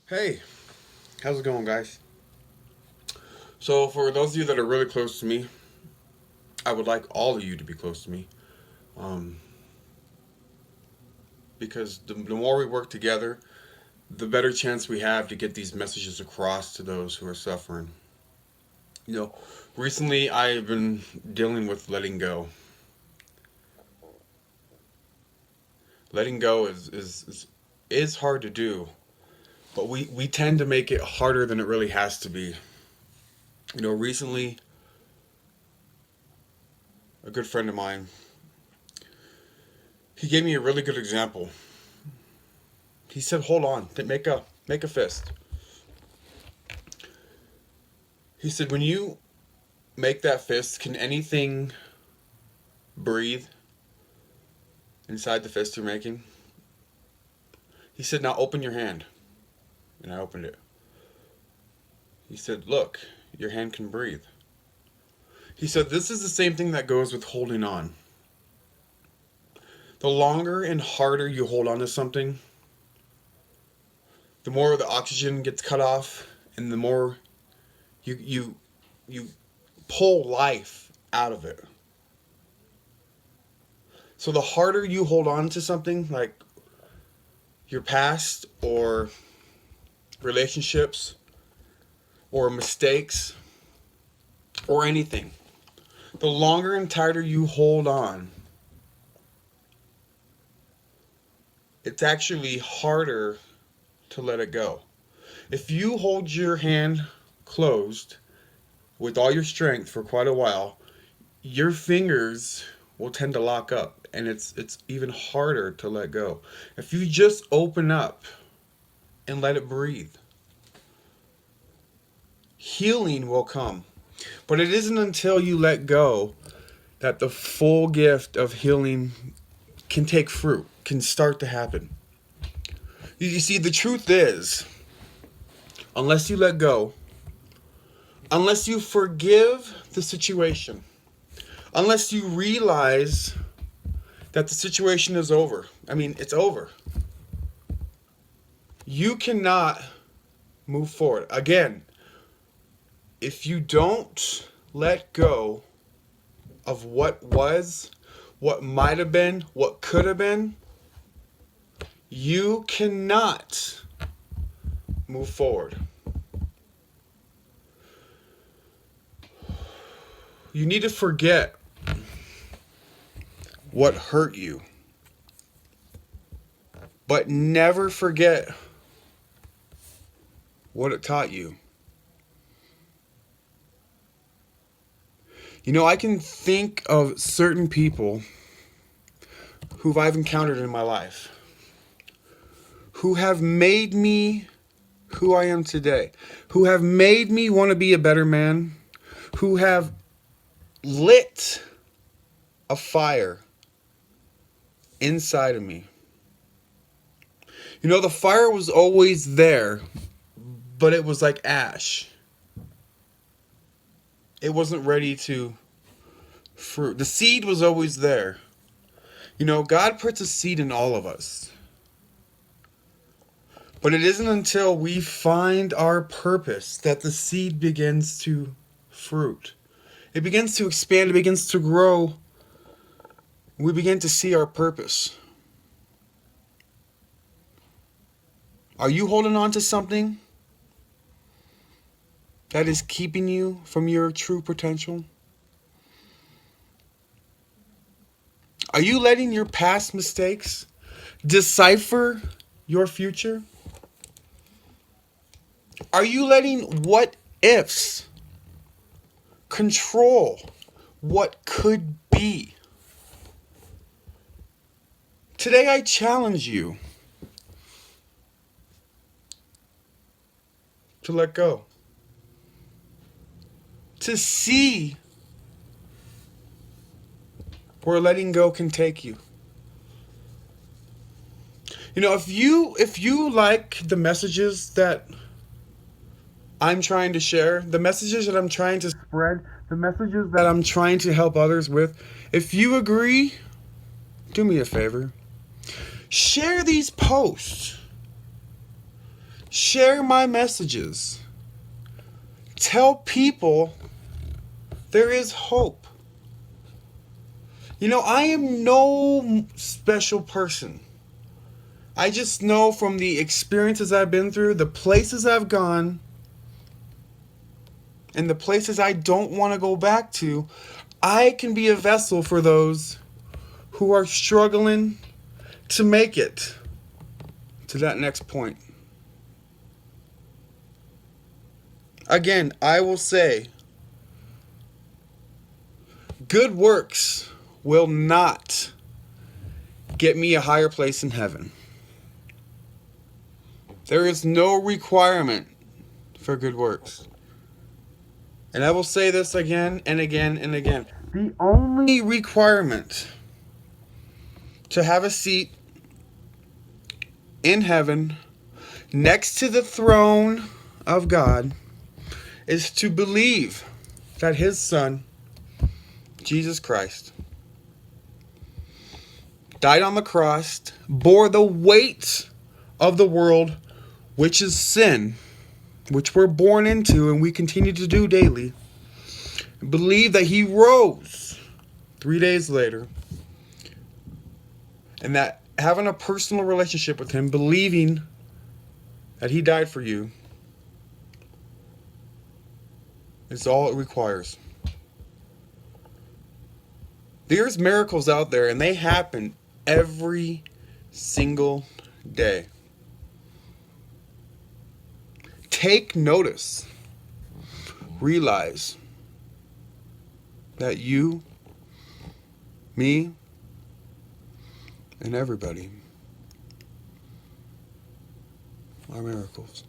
Hey, how's it going, guys? So, for those of you that are really close to me, I would like all of you to be close to me, um, because the more we work together, the better chance we have to get these messages across to those who are suffering. You know, recently I've been dealing with letting go. Letting go is hard to do, but we tend to make it harder than it really has to be. Recently, a good friend of mine, he gave me a really good example. He said, "Hold on, make a fist." He said, "When you make that fist, can anything breathe inside the fist you're making?" He said, "Now open your hand." And I opened it. He said, "Look, your hand can breathe." He said, "This is the same thing that goes with holding on. The longer and harder you hold on to something, the more the oxygen gets cut off, and the more you pull life out of it. So the harder you hold on to something like your past or relationships or mistakes or anything, the longer and tighter you hold on, it's actually harder to let it go. If you hold your hand closed with all your strength for quite a while, your fingers will tend to lock up and it's even harder to let go. If you just open up and let it breathe, healing will come. But it isn't until you let go that the full gift of healing can take fruit, can start to happen. You see, the truth is, unless you let go, unless you forgive the situation, unless you realize that the situation is over, I mean, it's over, you cannot move forward. Again, if you don't let go of what was, what might have been, what could have been, you cannot move forward. You need to forget what hurt you, but never forget what it taught you. I can think of certain people who I've encountered in my life who have made me who I am today, who have made me want to be a better man, who have lit a fire inside of me. The fire was always there, but it was like ash. It wasn't ready to fruit. The seed was always there. God puts a seed in all of us. But it isn't until we find our purpose that the seed begins to fruit. It begins to expand, it begins to grow. We begin to see our purpose. Are you holding on to something that is keeping you from your true potential? Are you letting your past mistakes decipher your future? Are you letting what ifs control what could be? Today I challenge you to let go. To see where letting go can take you. If you like the messages that I'm trying to share, the messages that I'm trying to spread, the messages that I'm trying to help others with, if you agree, do me a favor. Share these posts. Share my messages. Tell people there is hope. You know, I am no special person. I just know from the experiences I've been through, the places I've gone, and the places I don't want to go back to, I can be a vessel for those who are struggling to make it to that next point. Again, I will say, good works will not get me a higher place in heaven. There is no requirement for good works. And I will say this again and again and again. The only requirement to have a seat in heaven next to the throne of God is to believe that His Son, Jesus Christ, died on the cross, bore the weight of the world, which is sin, which we're born into and we continue to do daily. Believe that He rose 3 days later, and that having a personal relationship with Him, believing that He died for you, is all it requires. There's miracles out there, and they happen every single day. Take notice. Realize that you, me, and everybody are miracles.